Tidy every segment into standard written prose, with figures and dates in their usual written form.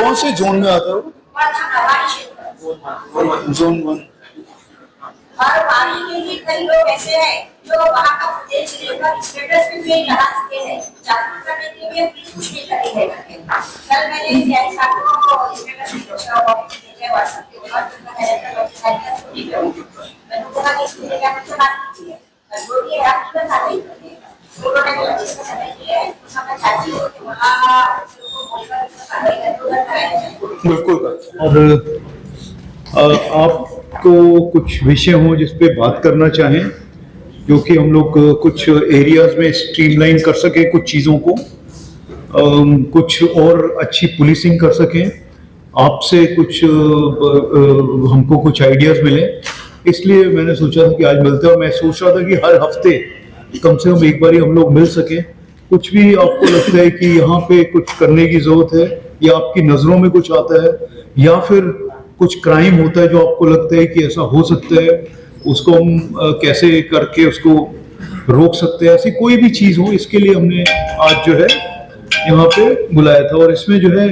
कौन से जोन में आता है वो? जोन 1। और बाकी के भी कई लोग ऐसे हैं जो वहाँ का फुटेज लेकर स्टेटस पे भी लगा चुके हैं, जागरूक करने के लिए प्लीज कुछ नहीं करेंगे। कल मैंने सीआई साहब को स्टेटस भेजा व्हाट्सएप पे और उनका डायरेक्टर वेबसाइट का छुट्टी पे मैंने कहा कि इसके लिए क्या मुझसे बात कीजिए जो ये आपकी बात आ गई उन्होंने मुझे जिसका समय दिया है तो मैं चाहती हूँ कि वहाँ बिल्कुल। और आपको कुछ विषय हो जिस पे बात करना चाहें, क्योंकि हम लोग कुछ एरियाज में स्ट्रीमलाइन कर सकें कुछ चीज़ों को, कुछ और अच्छी पुलिसिंग कर सकें, आपसे कुछ हमको कुछ आइडियाज मिले, इसलिए मैंने सोचा था कि आज मिलते हैं। मैं सोच रहा था कि हर हफ्ते कम से कम एक बार हम लोग मिल सकें। कुछ भी आपको लगता है कि यहाँ पे कुछ करने की जरूरत है या आपकी नज़रों में कुछ आता है या फिर कुछ क्राइम होता है जो आपको लगता है कि ऐसा हो सकता है, उसको हम कैसे करके उसको रोक सकते हैं, ऐसी कोई भी चीज़ हो, इसके लिए हमने आज जो है यहाँ पे बुलाया था। और इसमें जो है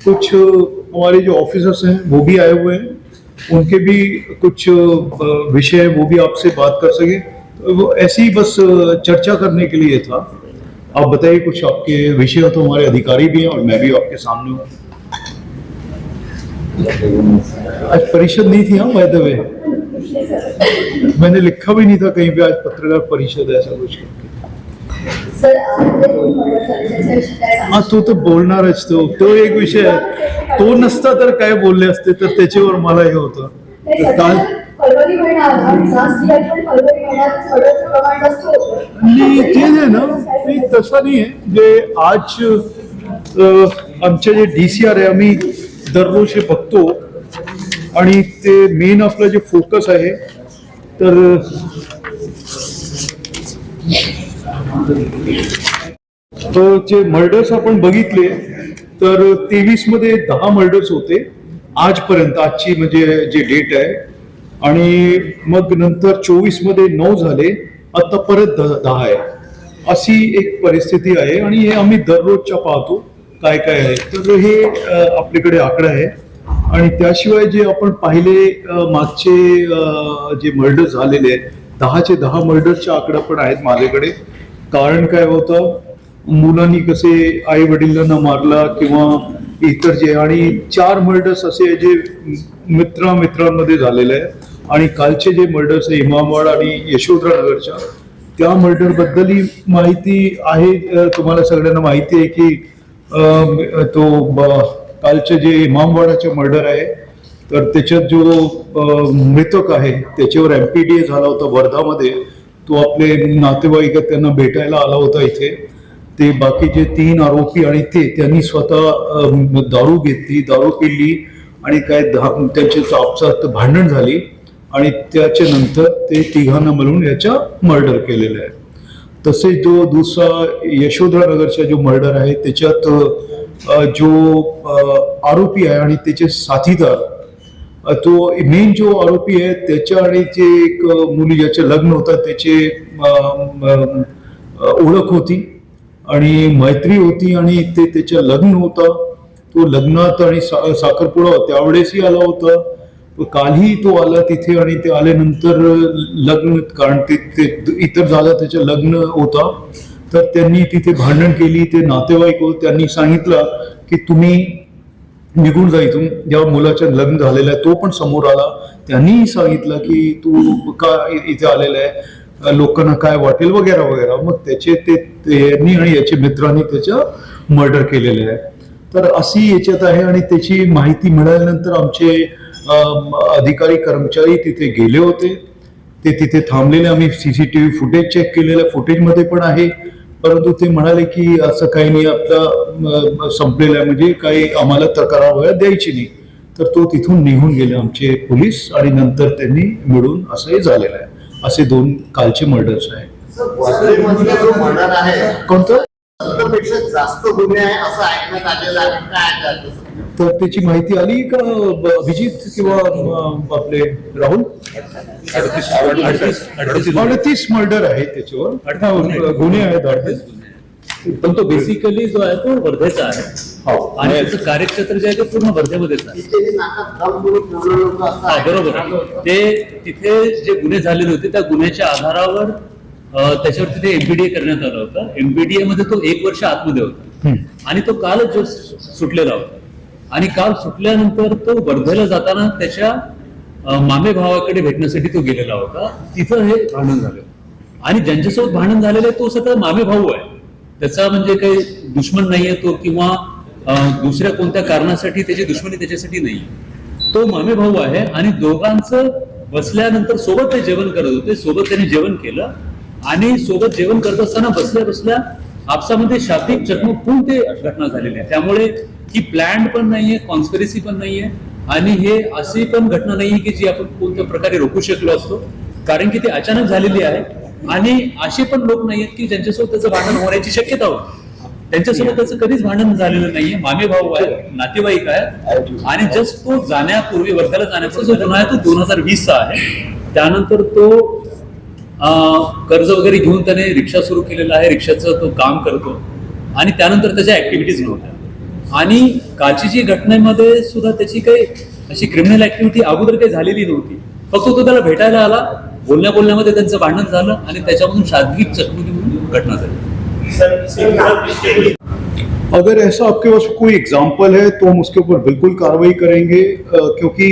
कुछ हमारे जो ऑफिसर्स हैं वो भी आए हुए हैं, उनके भी कुछ विषय हैं, वो भी आपसे बात कर सके। तो वो ऐसे ही बस चर्चा करने के लिए था। आप बताइए कुछ आपके विषय, तो हमारे अधिकारी भी हैं और मैं भी आपके सामने हूँ। आज परिषद नहीं थी, हाँ बाय द वे मैंने लिखा भी नहीं था कहीं पे आज पत्रकार परिषद ऐसा कुछ। हाँ तो बोलणारच तो एक विषय आहे, तो नसता तर काय बोलले असते, तर त्याच्यावर मला हे होतं काल ते ना तसं नाही आहे जे आज आमचे जे DCR आहे आम्ही दररोज हे बघतो आणि ते मेन आपलं जे फोकस आहे तर जे मर्डर्स आपण बघितले तर 23 मध्ये 10 मर्डर्स होते आजपर्यंत, आजची म्हणजे जे डेट आहे, आणि मग नंतर 24 मध्ये 9 झाले, आता परत 10 आहे, अशी एक परिस्थिती आहे. आणि हे आम्ही दररोजच्या पाहतो काय काय आहे, तर हे आपल्याकडे आकडा आहे. आणि त्याशिवाय जे आपण पाहिले मागचे जे मर्डर झालेले आहेत 10चे 10 मर्डरचे आकडा पण आहेत माझ्याकडे. कारण काय होतं, मुलांनी कसे आई वडिलांना मारला किंवा इतर जे, आणि 4 मर्डर्स असे जे मित्रांमध्ये झालेले आहे. आणि कालचे जे मर्डर्स आहे इमामवाडा आणि यशोधरा नगरच्या, त्या मर्डर बद्दलही माहिती आहे, तुम्हाला सगळ्यांना माहिती आहे की तो कालचे जे इमामवाडाचे मर्डर आहे तर त्याच्यात जो मृतक आहे त्याच्यावर MPDA झाला होता वर्धामध्ये. तो आपले नातेवाईक त्यांना भेटायला आला होता इथे. ते बाकीचे 3 आरोपी आणि त्यांनी स्वतः दारू घेतली, दारू पिली आणि काय त्यांचे आपसात भांडण झाली आणि त्याच्या नंतर ते तिघांना मिळून याच्या मर्डर केलेलं आहे. तसेच जो दुसरा यशोधरा नगरचा जो मर्डर आहे त्याच्यात जो आरोपी आहे आणि त्याचे साथीदार, तो मेन जो आरोपी आहे त्याच्या आणि जे एक मुली ज्याचे लग्न होतं त्याचे ओळख होती आणि मैत्री होती आणि ते त्याचं लग्न होतं. तो लग्नात आणि साखरपुडा त्यावेळेसही आला होता. कालही तो आला तिथे आणि ते आल्यानंतर लग्न, कारण ते इतर जागा त्याचं लग्न होता, तर त्यांनी तिथे भांडण केली. ते नातेवाईक त्यांनी सांगितलं की तुम्ही निघून जा इथून, ज्या मुलाचं लग्न झालेलं आहे तो पण समोर आला. त्यांनीही सांगितलं की तू का इथे आलेला आहे, लोकांना काय वाटेल वगैरे वगैरे. मग त्याचे त्यांनी आणि याचे मित्रांनी त्याचं मर्डर केलेलं आहे. तर अशी याच्यात आहे. आणि त्याची माहिती मिळाल्यानंतर आमचे अधिकारी कर्मचारी तिथे गेले होते, ते तिथे थांबलेले. आम्ही CCTV फुटेज चेक केलेल्या फुटेजमध्ये पण आहे, परंतु ते म्हणाले की असं काही नाही, आपला संपलेलं आहे, म्हणजे काही आम्हाला तक्रार वगैरे द्यायची नाही. तर तो तिथून निघून गेले आमचे पोलीस आणि नंतर त्यांनी मिळून असंही झालेलं आहे. असे 2 कालचे मर्डर्स आहेत. कोणतं जास्त गुन्हे आहे असं ऐकण्यात आलेलं आहे, काय तर त्याची माहिती आली का अभिजित किंवा आपले राहुल? 38 मर्डर आहे त्याच्यावर, गुन्हे आहेत 38. पण तो बेसिकली जो आहे तो वर्धेचा आहे. आणि त्याचं कार्यक्षेत्र जे आहे ते पूर्ण वर्धेमध्येच आहे. तिथे जे नाकात दम करून ठेवलेलं होतं असं हा, आहे. बरोबर आहे. ते तिथे जे गुन्हे झालेले होते त्या गुन्ह्याच्या आधारावर त्याच्यावर तिथे एमपीडीए करण्यात आलं होतं. एमपीडीए मध्ये तो 1 वर्ष आतमध्ये होता आणि तो कालच जो सुटलेला होता. आणि काल सुटल्यानंतर तो वर्धेला जाताना त्याच्या मामे भावाकडे भेटण्यासाठी तो गेलेला होता. तिथं हे भांडण झालं आणि ज्यांच्यासोबत भांडण झालेलं आहे तो स्वतः मामे भाऊ आहे. त्याचा म्हणजे काही दुश्मन नाहीये तो किंवा दुसऱ्या कोणत्या कारणासाठी त्याची दुश्मनी त्याच्यासाठी नाही. तो मामे भाऊ आहे आणि दोघांचं बसल्यानंतर सोबत ते जेवण करत होते. सोबत त्यांनी जेवण केलं आणि सोबत जेवण करत असताना बसल्या बसल्या आपसामध्ये शाब्दिक चकमक होऊन ते घटना झालेली आहे. त्यामुळे ही प्लॅन पण नाहीये, कॉन्स्पिरसी पण नाहीये आणि हे अशी पण घटना नाहीये की जी आपण कोणत्या प्रकारे रोखू शकलो असतो, कारण की ती अचानक झालेली आहे. आणि असे पण लोक नाहीयेत की ज्यांच्यासोबत त्याचं भांडण होण्याची शक्यता होती. त्यांच्यासोबत त्याचं कधीच भांडण झालेलं नाहीये. मामे भाऊ आहे, नातेवाईक आहे आणि जस्ट तो जाण्यापूर्वी वर्ध्याला जाण्याचा जो गुन्हा आहे तो 2020 चा आहे. त्यानंतर तो कर्ज वगैरे घेऊन त्याने रिक्षा सुरू केलेला आहे. रिक्षाचं तो काम करतो आणि त्यानंतर त्याच्या ऍक्टिव्हिटीज नव्हत्या. आणि काचीची घटनेमध्ये सुद्धा त्याची काही अशी क्रिमिनल ऍक्टिव्हिटी अगोदर काही झालेली नव्हती. फक्त तो त्याला भेटायला आला, बोलण्यामध्ये त्यांचं भांडण झालं आणि त्याच्यामधून शाब्दिक चकमकी म्हणून घटना झाली. अगर ऐसा आपके पास कोई एग्जाम्पल है तो हम उसके ऊपर बिल्कुल कार्रवाई करेंगे, क्योंकि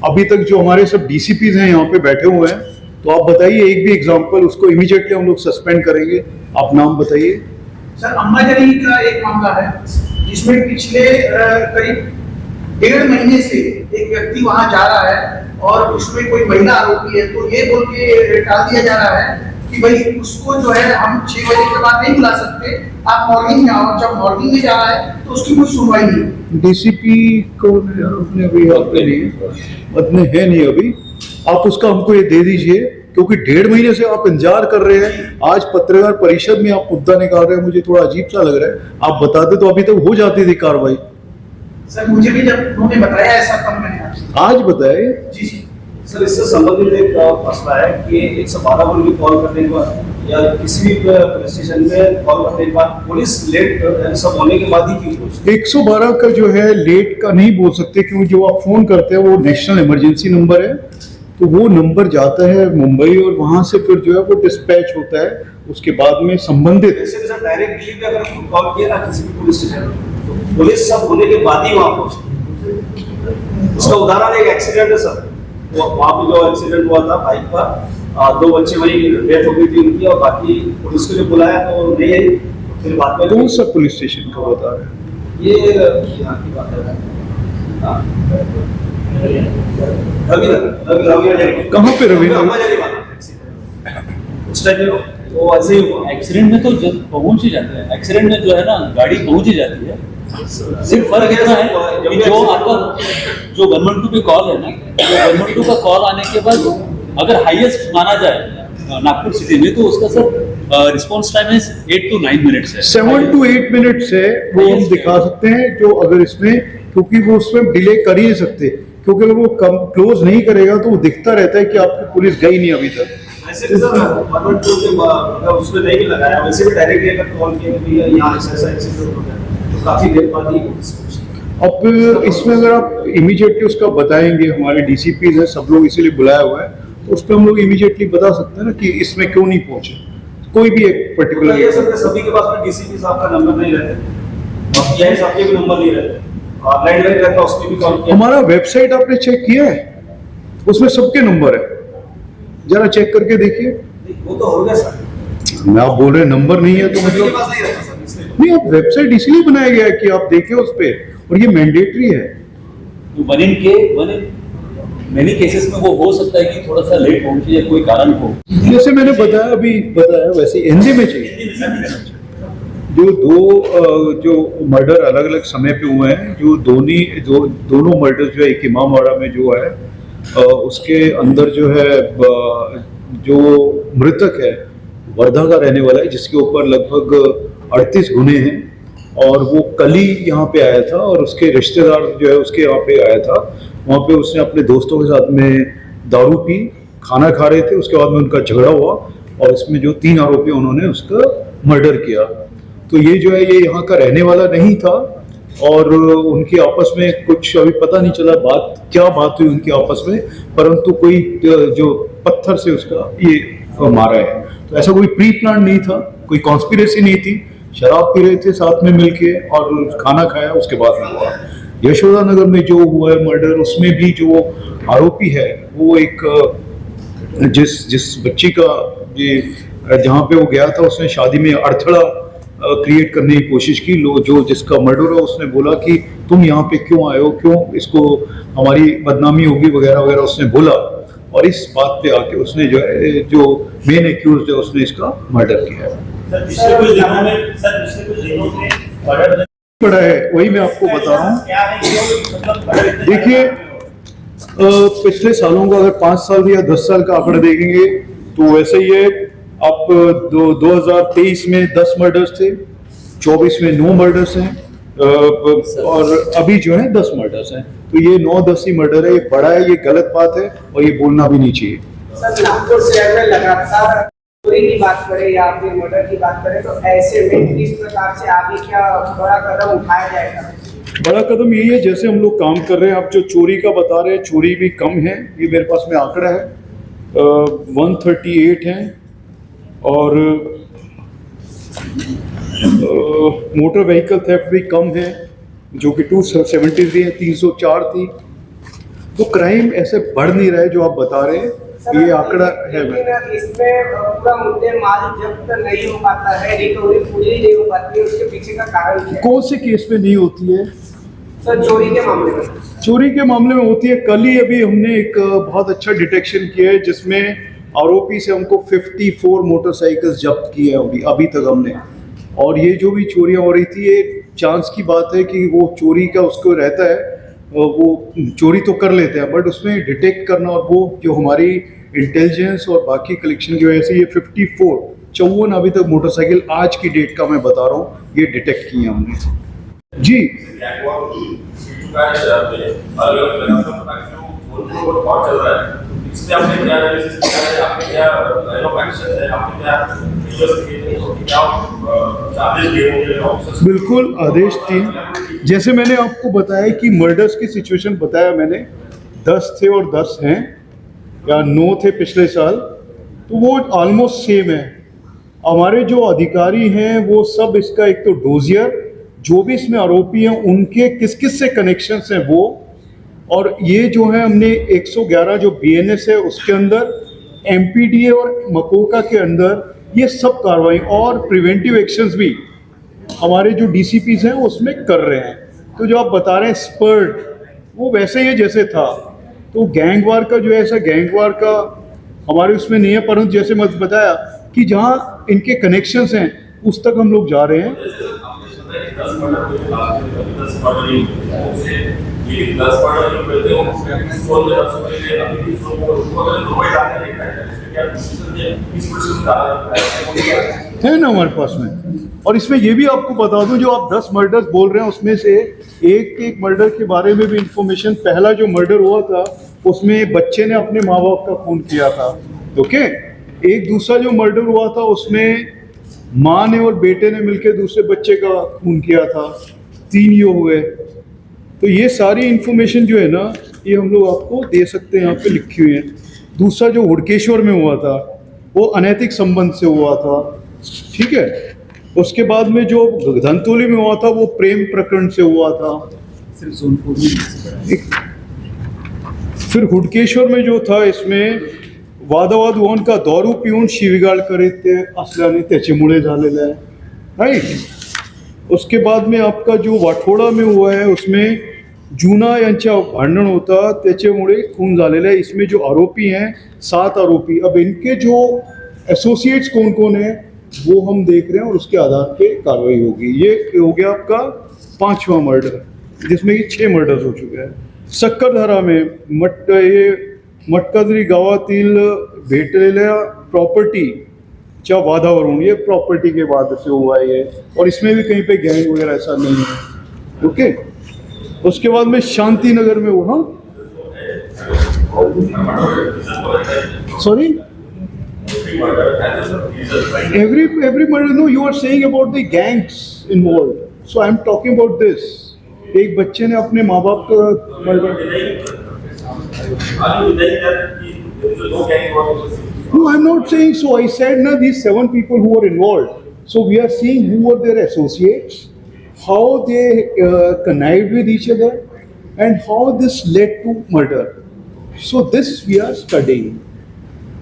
अभी तक जो हमारे सब डीसीपीज हैं यहाँ पे बैठे हुए हैं, तो आप बताइए एक भी एग्जाम्पल, उसको इमीडिएटली हम लोग सस्पेंड करेंगे. आप नाम बताइए. सर, अंबाजरी का एक मामला है जिसमें पिछले करीब 1.5 महीने से एक व्यक्ति वहां जा रहा है और उसमें कोई महिला आरोपी है, तो ये बोल के टाल दिया जा रहा है कि भाई उसको जो है हम 6 बजे के बाद नहीं बुला सकते, आप मॉर्निंग में आओ. जब मॉर्निंग में जा रहा है तो उसकी कोई सुनवाई नहीं. डीसीपी को अपने अभी आपके लिए अपने है नहीं अभी, आप उसका हमको ये दे दीजिए, क्योंकि 1.5 महीने से आप इंतजार कर रहे हैं. आज पत्रकार परिषद में आप मुद्दा निकाल रहे हैं, मुझे थोड़ा अजीब सा लग रहा है. आप बताते तो अभी तक हो जाती थी कार्रवाई. सर, मुझे भी जब उन्होंने बताया ऐसा तब मैंने आपसे आज बताए. जी जी सर, इससे संबंधित एक मसला है कि 112 पर भी कॉल करने के बाद या किसी भी पुलिस स्टेशन में कॉल करने के बाद पुलिस लेट सब होने के बाद ही क्यों पहुंचती? 112 का जो है लेट का नहीं बोल सकते, क्योंकि जो आप फोन करते हैं वो नेशनल इमरजेंसी नंबर है, तो वो नंबर जाता है मुंबई और वहां से फिर जो है वो डिस्पैच होता है. उसके बाद में संबंधित जैसे कि सर डायरेक्ट दिल्ली पे अगर कॉल किया ना किसी भी पुलिस स्टेशन तो पुलिस सब होने के बाद ही वहां पहुंचती. उसका उदाहरण एक एक्सीडेंट है सर. वहाँ पे जो एक्सीडेंट हुआ था बाइक पर, 2 बच्चे वही डेथ हो गई थी उनकी और बाकी पुलिस को जो बुलाया तो नहीं है. फिर बाद में कौन सा पुलिस स्टेशन का बता रहे हैं? ये यहाँ की बात है. रवि कहाँ पे रवि? उस टाइम वो ऐसे ही हुआ. एक्सीडेंट में तो पहुंच ही जाते हैं. एक्सीडेंट में जो है ना गाड़ी पहुंच ही जाती है. सिर्फ फर्क इतना है कि जो आपका जो 112 पे कॉल है ना, जो 112 का कॉल आने के बाद अगर हाईएस्ट माना जाए नागपुर सिटी में तो उसका सर रिस्पांस टाइम है 8 to 9 मिनट्स है. 7 to 8 मिनट्स है वो हम दिखा सकते हैं. जो अगर इसमें, क्योंकि वो उसमें डिले कर ही नहीं सकते, क्योंकि अगर वो कम क्लोज नहीं करेगा तो वो दिखता रहता है कि आपकी पुलिस गई नहीं अभी तक. ऐसे भी सर 112 के मतलब उसमें नहीं भी लगाया, वैसे भी डायरेक्टली अगर कॉल किया कि यहाँ ऐसा एक्सीडेंट हो गया तो काफी देर बाद ही पुलिस पहुंची. अब इसमें अगर आप इमीडिएटली उसका बताएंगे, हमारे डीसीपीज हैं सब लोग इसीलिए बुलाया हुआ है, तो उस पर हम लोग इमीडिएटली बता सकते हैं ना कि इसमें क्यों नहीं पहुंचे. कोई भी एक ये पर्टिकुलर सर सभी के पास में डीसीपी साहब का नंबर नहीं रहता और पीआई साहब के भी नंबर नहीं रहते और लैंडलाइन रहता उसमें भी कॉल किया. हमारा वेबसाइट आपने चेक किया है? उसमें सबके नंबर है, जरा चेक करके देखिए. वो तो हो गया सर. मैं आप बोल रहे हैं नंबर नहीं है तो सभी के मतलब पास नहीं रहता सर इसलिए. नहीं, आप वेबसाइट इसलिए बनाया गया है कि आप देखें उस पे, और ये मैंडेटरी है. वन इन मेनी केसेस में वो हो सकता है कि थोड़ा सा लेट पहुंचे या कोई कारण हो. जैसे मैंने बताया अभी बताया वैसे हिंदी में चाहिए. जो मर्डर अलग अलग समय पे हुए हैं, जो दोनों मर्डर जो है एक इमामवाड़ा में जो है उसके अंदर जो है जो मृतक है वर्धा का रहने वाला है, जिसके ऊपर लगभग 38 गुने हैं और वो कल ही यहाँ पे आया था और उसके रिश्तेदार जो है उसके यहाँ पे आया था. वहाँ पे उसने अपने दोस्तों के साथ में दारू पी, खाना खा रहे थे, उसके बाद में उनका झगड़ा हुआ और इसमें जो 3 आरोपी उन्होंने उसका मर्डर किया. तो ये जो है ये यहाँ का रहने वाला नहीं था, और उनकी आपस में कुछ अभी पता नहीं चला क्या बात हुई उनकी आपस में, परंतु कोई जो पत्थर से उसका ये मारा है। तो ऐसा कोई प्री प्लान नहीं था, कोई कॉन्स्पिरेसी नहीं थी, शराब पी रहे थे साथ में मिलके और खाना खाया, उसके बाद में हुआ। यशोदा नगर में जो हुआ है मर्डर, उसमें भी जो आरोपी है वो एक जिस बच्ची का ये जहाँ पे वो गया था उसने शादी में अड़थड़ा क्रिएट करने की कोशिश की। जो जिसका मर्डर है उसने बोला कि तुम यहाँ पे क्यों आए हो, क्यों इसको हमारी बदनामी होगी वगैरह वगैरह उसने बोला, और इस बात पे आके उसने जो है जो मेन एक्यूज है उसने इसका मर्डर किया है। बड़ा है वही मैं आपको बता रहा हूँ। देखिए पिछले सालों का अगर 5 साल या 10 साल का आंकड़ा देखेंगे तो वैसे ही है। आप 2023 में 10 मर्डर्स थे, 24 में 9 मर्डर्स हैं, और अभी जो है 10 मर्डर्स हैं। तो ये 9-10 ही मर्डर है, ये बड़ा है, ये गलत बात है और ये बोलना भी नहीं चाहिए। सर नागपुर शहर में लगातार चोरी की बात करें या फिर मर्डर की बात करें तो ऐसे में किस प्रकार से आगे क्या बड़ा कदम उठाया जाएगा? बड़ा कदम यही है जैसे हम लोग काम कर रहे हैं। आप जो चोरी का बता रहे हैं, चोरी भी कम है, ये मेरे पास में आंकड़ा है 138 है, और मोटर व्हीकल थेफ्ट भी कम है जो कि 273 है, 304 थी। तो क्राइम ऐसे बढ़ नहीं रहा है जो आप बता रहे हैं, ये आंकड़ा है। लेकिन इसमें पूरा मुद्दे माल जब्त नहीं हो पाता है, रिकवरी पूरी नहीं हो पाती है, उसके पीछे का कारण क्या है? कौन से केस में नहीं होती है सर चोरी के मामले में? चोरी के मामले में होती है। कल ही अभी हमने एक बहुत अच्छा डिटेक्शन किया है जिसमें आरोपी से हमको 54 मोटरसाइकिल्स जब्त किए हैं अभी तक हमने। और ये जो भी चोरियां हो रही थी, ये चांस की बात है कि वो चोरी का उसको रहता है, वो चोरी तो कर लेते हैं बट उसमें डिटेक्ट करना और वो जो हमारी इंटेलिजेंस और बाकी कलेक्शन की वजह से ये 54 अभी तक मोटरसाइकिल आज की डेट का मैं बता रहा हूँ ये डिटेक्ट किए हमने। जी बिल्कुल आदेश 3 जैसे मैंने आपको बताया कि मर्डर्स की सिचुएशन बताया मैंने, 10 थे और 10 हैं या 9 थे पिछले साल, तो वो ऑलमोस्ट सेम है। हमारे जो अधिकारी हैं वो सब इसका एक तो डोजियर जो भी इसमें आरोपी हैं उनके किस किस से कनेक्शंस हैं वो, और ये जो है हमने 111 जो बीएनएस है उसके अंदर, एमपीडीए और मकोका के अंदर ये सब कार्रवाई और प्रिवेंटिव एक्शंस भी हमारे जो डीसीपीज हैं उसमें कर रहे हैं। तो जो आप बता रहे हैं स्पर्ट, वो वैसे ही है जैसे था। तो गैंगवार का जो है ऐसा गैंगवार का हमारे उसमें नहीं है, परंतु जैसे मैं बताया कि जहाँ इनके कनेक्शंस हैं उस तक हम लोग जा रहे हैं। है ना हमारे पास में। और इसमें ये भी आपको बता दूं, जो आप 10 मर्डर्स बोल रहे हैं उसमें से एक मर्डर के बारे में भी इंफॉर्मेशन, पहला जो मर्डर हुआ था उसमें बच्चे ने अपने माँ बाप का खून किया था, ओके। एक दूसरा जो मर्डर हुआ था उसमें माँ ने और बेटे ने मिलकर दूसरे बच्चे का खून किया था, 3 ये हुए। तो ये सारी इंफॉर्मेशन जो है ना ये हम लोग आपको दे सकते हैं, यहाँ पे लिखी हुई है। दूसरा जो हुडकेश्वर में हुआ था वो अनैतिक संबंध से हुआ था, ठीक है। उसके बाद में जो धनतोली में हुआ था वो प्रेम प्रकरण से हुआ था। फिर हुडकेश्वर में जो था इसमें वादवाद हुआ उनका, दारू पिऊन शिवीगाळ करीत असल्याने त्याच्यामुळे झालेलं आहे, राईट। उसके बाद में आपका जो वाठोड़ा में हुआ है उसमें जूना यांच्या भांडण होता त्याच्यामुळे खून झालेला है। इसमें जो आरोपी हैं 7 आरोपी, अब इनके जो एसोसिएट्स कौन कौन है वो हम देख रहे हैं और उसके आधार पे कार्रवाई होगी। ये हो गया आपका 5वां मर्डर, जिसमें ये 6 मर्डर्स हो चुके हैं। सक्करधारा में मटकाजरी गावातील भेटलेल्या प्रॉपर्टीच्या वादावरून, ये प्रॉपर्टी के वाद से हुआ है ये, और इसमें भी कहीं पे गैंग वगैरह ऐसा नहीं है, ओके। उसके बाद में शांति नगर में हुआ, sorry every murder, no, you are saying about the gangs involved, so I am talking about this, एक बच्चे ने अपने माँ बाप को No, I'm not saying so. I said now these 7 people who were involved. So we are seeing who were their associates, how they connived with each other, and how this led to murder. So this we are studying.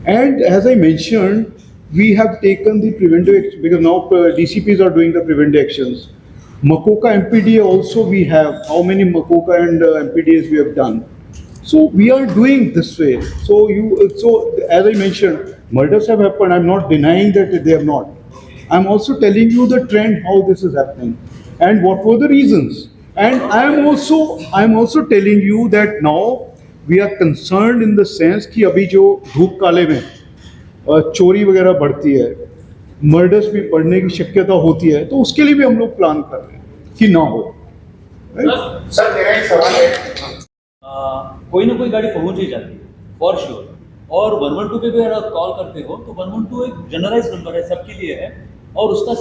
And as I mentioned, we have taken the preventive because now DCPs are doing the preventive actions. Makoka MPDA also we have. How many Makoka and MPDAs we have done? So we are doing this way. So as I mentioned, murders have happened. I'm not denying that they have not. I'm also telling you the trend how this is happening and what were the reasons. And I'm also telling you that now we are concerned in the sense कि अभी जो धूप काले में चोरी वगैरह बढ़ती है, मर्डर्स भी बढ़ने की शक्यता होती है, तो उसके लिए भी हम लोग प्लान कर रहे हैं कि ना हो. सर मेरा एक सवाल है, कोई ना कोई गाड़ी पहुंच ही जाती है फॉर श्योर. और 112 पे भी अगर कॉल करते हो तो 112 एक जनरलाइज नंबर है, सबके लिए है. और उसका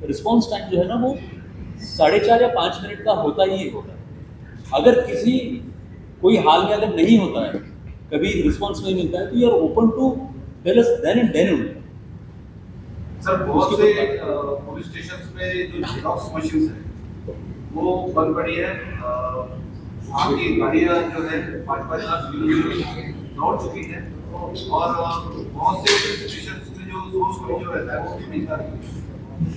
रिस्पांस टाइम जो है ना वो 4.5 या 5 मिनट का होता ही होता है. अगर किसी कोई हाल में अगर नहीं होता है, कभी रिस्पांस नहीं मिलता है, तो you are open to tell us then and then only. Sir बहुत से पुलिस स्टेशंस में जो जेरॉक्स मशीन्स है वो बंद पड़ी है. वहाँ की गाड़ियाँ जो है 5-5 लाख किलोमीटर दौड़ चुकी है और बहुत से स्टेशंस में जो सोर्स मनी जो रहता है वो भी मिलता नहीं.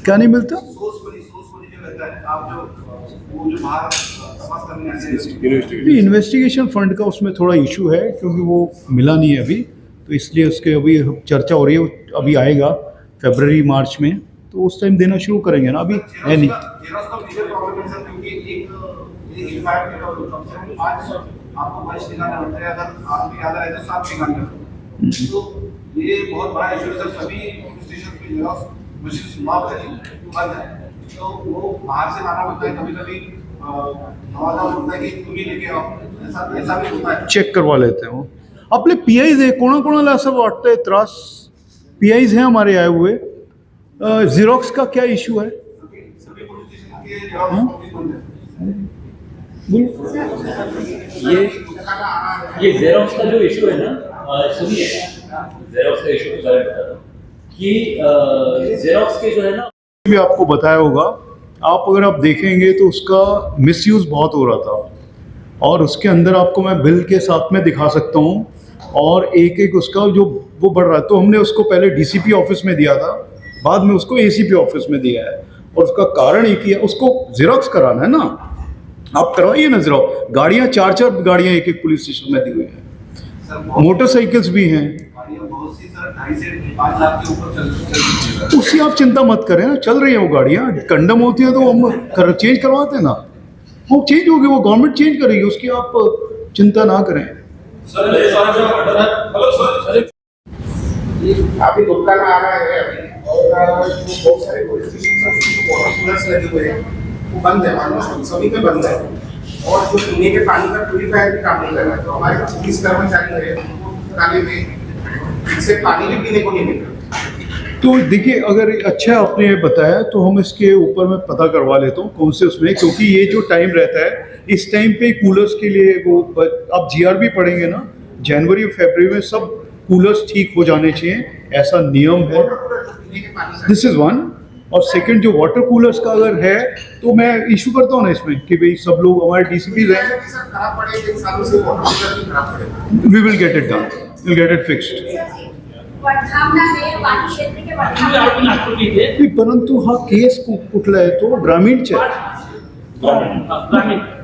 क्या नहीं मिलता? सोर्स मनी जो रहता है, आप जो बाहर तपास करने आते हैं. इन्वेस्टिगेशन फंड का उसमें थोड़ा इशू है क्योंकि वो मिला नहीं है अभी, तो इसलिए उसके अभी चर्चा हो रही है. अभी आएगा फरवरी मार्च में, तो उस टाइम देना शुरू करेंगे ना. अभी है नहीं. जेरॉक्स का मेजर प्रॉब्लम है सर, क्योंकि एक इम्पैक्ट के तौर पर आज आपको 22 निकालना होता है, अगर आपको याद आए तो 7 निकालना होता है. तो ये बहुत बड़ा इशू है सर. सभी स्टेशन पे जेरॉक्स मशीन समाप्त है, बंद है, तो वो बाहर से लाना होता है. कभी-कभी नवादा होता है कि तुम ही लेके आओ, ऐसा भी होता है. चेक करवा लेते हैं वो. आपले पीआईज आहे, कोणाकोणाला असं वाटतंय त्रास? पीआईज हैं हमारे आए हुए. जेरॉक्स का क्या इशू है? सभी पुलिस स्टेशन के जेरॉक्स बंद है. ये जेरोक्स का जो इशू है ना, सुनिए, जेरोक्स का इशू तो बताता हूँ कि जेरोक्स के जो है ना, भी आपको बताया होगा. आप अगर आप देखेंगे तो उसका मिसयूज बहुत हो रहा था, और उसके अंदर आपको मैं बिल के साथ में दिखा सकता हूँ, और एक एक उसका जो वो बढ़ रहा है. तो हमने उसको पहले डीसीपी ऑफिस में दिया था, बाद में उसको एसीपी ऑफिस में दिया है. और उसका कारण एक ही है, उसको जेरोक्स कराना है ना. आप करवाइए ना जेरोक्स. गाड़ियाँ 4-4 गाड़ियाँ एक एक पुलिस स्टेशन में दी हुई हैं, मोटरसाइकिल्स भी हैं. बहुत सी सर 2.5 से 5 लाख के ऊपर चल उसकी आप चिंता मत करें ना, चल रही है वो गाड़ियाँ. कंडम होती है तो हम चेंज करवाते हैं ना, वो चेंज होगी, वो गवर्नमेंट चेंज करेगी, उसकी आप चिंता ना करें. अभी दुकान आ रहा है अभी, और बहुत सारे पुलिस स्टेशन वाटर कूलर्स लगे हुए हैं, वो बंद है, ऑलमोस्ट सभी पे बंद है. और जो पीने के पानी का प्यूरीफायर भी काम नहीं कर रहा है. तो हमारे पास पुलिस कर्मचारी है, थाने में इससे पानी भी पीने को नहीं मिल रहा. तो देखिए, अगर अच्छा आपने बताया तो हम इसके ऊपर मैं पता करवा लेता हूँ कौन से उसमें, क्योंकि ये जो टाइम रहता है इस टाइम पे कूलर्स के लिए वो आप जीआरबी पढ़ेंगे ना, जनवरी और फरवरी में सब कूलर्स ठीक हो जाने चाहिए, ऐसा नियम है. This is one. और सेकंड जो वाटर कूलर्स का अगर है तो मैं इशू करता हूँ ना इसमें कि भाई सब लोग हमारे डीसीपीज हैं, खराब पड़े 1 सालों से वाटर कूलर भी खराब पड़े. We will get it done, will get it fixed. परंतु हा केस कुठला आहे तो ग्रामीणचा आहे.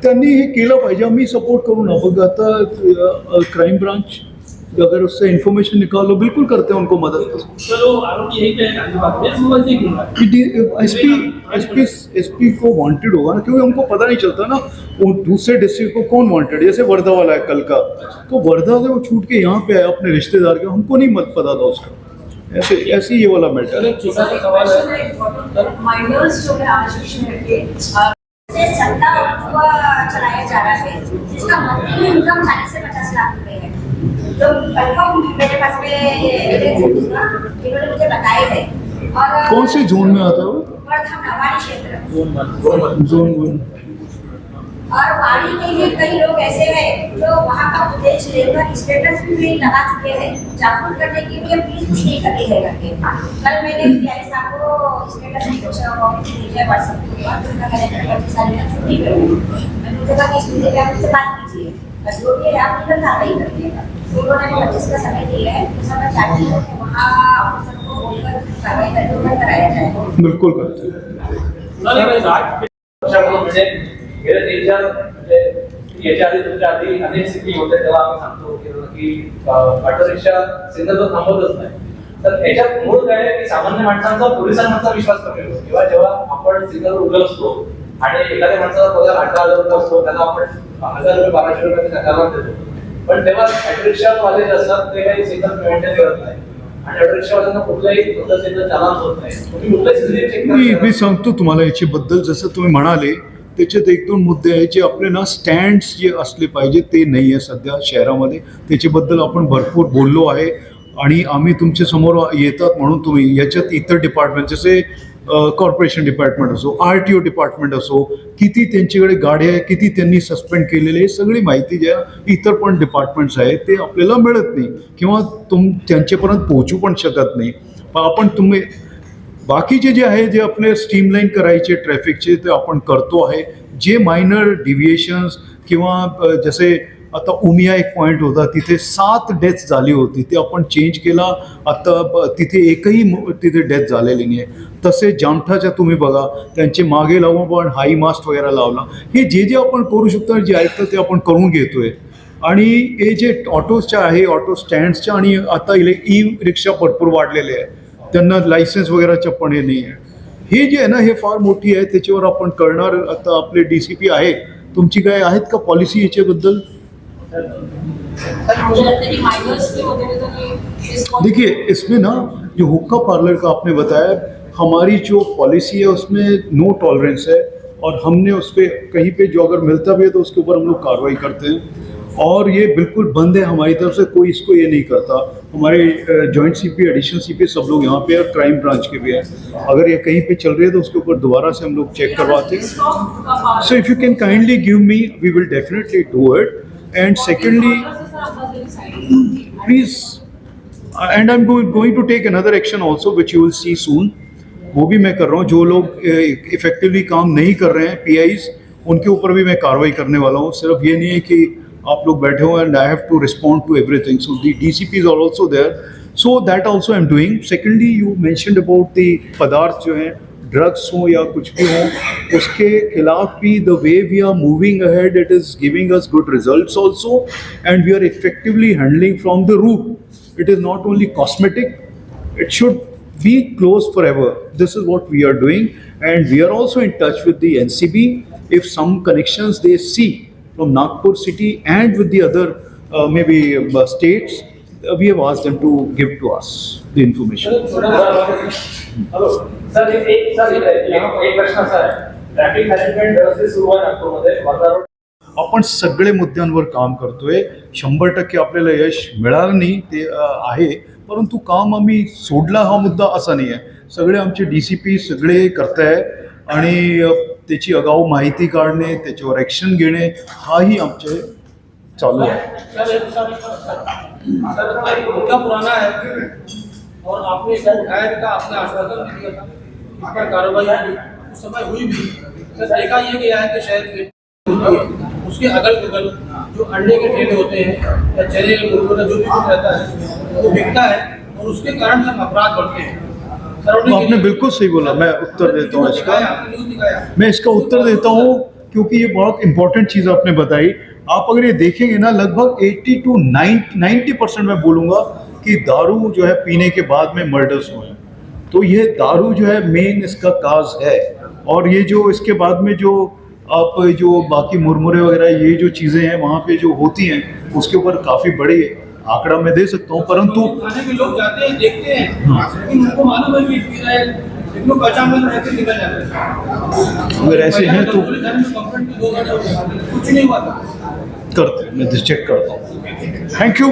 त्यांनी हे केलं पाहिजे, आम्ही सपोर्ट करू ना. बघ आता क्राइम ब्रांच अगर उससे इन्फॉर्मेशन निकालो, बिल्कुल करते हैं उनको मदद. चलो आरोपी यही एसपी को वांटेड होगा ना, क्योंकि हमको पता नहीं चलता ना वो दूसरे डिस्ट्रिक्ट को कौन वांटेड. जैसे वर्धा वाला है कल का, तो वर्धा से वो छूट के यहाँ पे आया अपने रिश्तेदार का, हमको नहीं मत पता था उसका. ऐसे ये वाला मैटर है. माइनर्स जो है आज भी शहर के से सट्टा चलाया जा रहा है, जिसका मंथली इनकम 40 से 50 लाख रुपए है. जो कंफर्म मेरे पास में एविडेंस है, इन्होंने मुझे बताए थे. और कौन से जोन में आता है वो? वर्धा नवाड़ी क्षेत्र जोन 1. और पहाड़ी के भी कई लोग ऐसे हैं जो वहाँ का फुटेज लेकर स्टेटस भी लगा चुके हैं, जागरूक करने के लिए प्लीज कुछ नहीं करते हैं करके। कल मैंने प्यारे साहब को स्टेटस भेजा व्हाट्सएप पे, उनका मैंने सारी छुट्टी पे मैंने उनसे कहा कि इस मुद्दे पे आप मुझसे बात कीजिए, बस जो भी है आप निकल कार्रवाई करिएगा। तो उन्होंने 25 का समय दिया है, उस समय चाहती हूँ कि वहाँ सबको बोलकर कार्रवाई करके कराया जाए। बिल्कुल करते हैं। म्हणजे गेल्या 3-4 म्हणजे याच्या आधी तुमच्या आधी अनेक स्थिती होत्या तेव्हा आम्ही सांगतो की ऑटो रिक्षा सिग्नलवर थांबवतच नाही. तर याच्यात मूळ काय आहे की सामान्य माणसांचा पोलिसांवरचा विश्वास कमी होतो किंवा जेव्हा आपण सिग्नलवर उभे असतो आणि एखाद्या माणसाचा पगार 18,000 रुपये असतो त्याला आपण 1,000 रुपये 1,200 रुपये त्याला देतो, पण तेव्हा ऑटो रिक्षावाले जे असतात ते काही सिग्नल मेंटेन करत नाही आणि ऑटो रिक्षावाल्यांना कुठलाही सिग्नल चालन होत नाही. तुम्ही कुठलाही सिग्नल चेक मी सांगतो तुम्हाला याच्याबद्दल. जसं तुम्ही म्हणाले त्याच्यात 1-2 मुद्दे आहे जे आपले ना स्टँड्स जे असले पाहिजे ते नाही आहे सध्या शहरामध्ये. त्याच्याबद्दल आपण भरपूर बोललो आहे आणि आम्ही तुमच्या समोर येतात म्हणून तुम्ही याच्यात इतर डिपार्टमेंट जसे कॉर्पोरेशन डिपार्टमेंट असो, RTO डिपार्टमेंट असो, किती त्यांच्याकडे गाड्या आहे, किती त्यांनी सस्पेंड केलेले, हे सगळी माहिती ज्या इतर पण डिपार्टमेंट्स आहेत ते आपल्याला मिळत नाही किंवा त्यांच्यापर्यंत पोहोचू पण शकत नाही. पण आपण तुम्ही बाकीचे जे आहे जे आपले स्ट्रीमलाईन करायचे ट्रॅफिकचे ते आपण करतो आहे. जे मायनर डिव्हिएशन्स किंवा जसे आता उमिया एक पॉईंट होता तिथे 7 डेथ्स झाली होती, ते आपण चेंज केला. आता तिथे एकही तिथे डेथ झालेली नाही आहे. तसे जामठाच्या तुम्ही बघा त्यांचे मागे लावून पण हाई मास्क वगैरे लावला. हे जे आपण करू शकतो जे ऐकतं ते आपण करून घेतोय. आणि हे जे ऑटोच्या आहे ऑटो स्टँड्सच्या आणि आता ई रिक्षा भरपूर वाढलेले आहे, त्यांना लायसन्स वगैरेच्या पण हे नाही आहे. हे जे आहे ना हे फार मोठी आहे, त्याच्यावर आपण करणार. आता आपले DCP आहे, तुमची काय आहेत का पॉलिसी याच्याबद्दल? देखिए इसमें ना जो हुक्का पार्लर का आपने बताया, हमारी जो पॉलिसी है उसमें नो टॉलरेंस है और हमने उस पर कहीं पे जो अगर मिलता भी है तो उसके ऊपर हम लोग कार्रवाई करते हैं और ये बिल्कुल बंद है हमारी तरफ से. कोई इसको ये नहीं करता. हमारे जॉइंट CP, एडिशनल CP सब लोग यहाँ पे और क्राइम ब्रांच के भी हैं. अगर ये कहीं पे चल रही है तो उसके ऊपर दोबारा से हम लोग चेक करवाते हैं. So if you can kindly give me, we will definitely do it. And secondly please, and I am going to take another action also which you will see soon. वो भी मैं कर रहा हूँ. जो लोग इफेक्टिवली काम नहीं कर रहे हैं PIs, उनके ऊपर भी मैं कार्रवाई करने वाला हूँ. सिर्फ ये नहीं है कि आप लोग बैठे हो and I have to respond to everything. So the DCPs are also there, so that also I am doing. Secondly you mentioned about the पदार्थ जो हैं, ड्रग्स हो या कुछ भी हो, उसके खिलाफ भी the way we are moving ahead, it is giving us good results also and we are effectively handling from the root. It is not only cosmetic, it should be closed forever. This is what we are doing, and we are also in touch with the NCB. If some connections they see from Nagpur city and with the other maybe states, we have asked them to give to us the information. Hello sir, एक प्रश्न असा आहे, traffic management व्यवस्थित सुरू आहे नागपूरमध्ये, वातावरण आपण सगळे मुद्द्यांवर काम करतोय. 100% आपल्याला यश मिळालं नाही ते आहे, परंतु काम आम्ही सोडला हा मुद्दा असा नाही आहे. सगळे आमचे DCP सगळे करताय आणि त्याची आगाऊ माहिती काढणे, त्याच्यावर ॲक्शन घेणे हाही आमचे चालू आहे. मुद्दा पुराना है और आपने इसको उठाया था, आपने आश्वासन भी दिया था, इस पर कार्रवाई उस समय हुई भी. सर देखा ये गया है कि शहर में उसके अगल बगल जो अंडे के ठेले होते हैं या चने मुर्गा जो भी कुछ रहता है वो बिकता है और उसके कारण सब अपराध बढ़ते हैं. तो आपने बिल्कुल सही बोला. मैं उत्तर देता हूँ इसका, मैं इसका उत्तर देता हूँ क्योंकि ये बहुत इंपॉर्टेंट चीज़ आपने बताई. आप अगर ये देखेंगे ना लगभग 80 to 90% मैं बोलूँगा कि दारू जो है पीने के बाद में मर्डर्स हुए हैं. तो ये दारू जो है मेन इसका काज है. और ये जो इसके बाद में जो आप जो बाकी मुरमुरे वगैरह ये जो चीज़ें हैं वहाँ पे जो होती हैं उसके ऊपर काफ़ी बड़े आंकड़ा मैं दे सकता हूँ. परंतु खाने भी लोग जाते हैं, देखते हैं, लेकिन उनको मालूम है कि पी रहे हैं, लेकिन पहचान में रहते निकल जाते हैं. अगर ऐसे हैं तो कुछ नहीं हुआ था. करते हैं, मैं चेक करता हूँ. Thank you.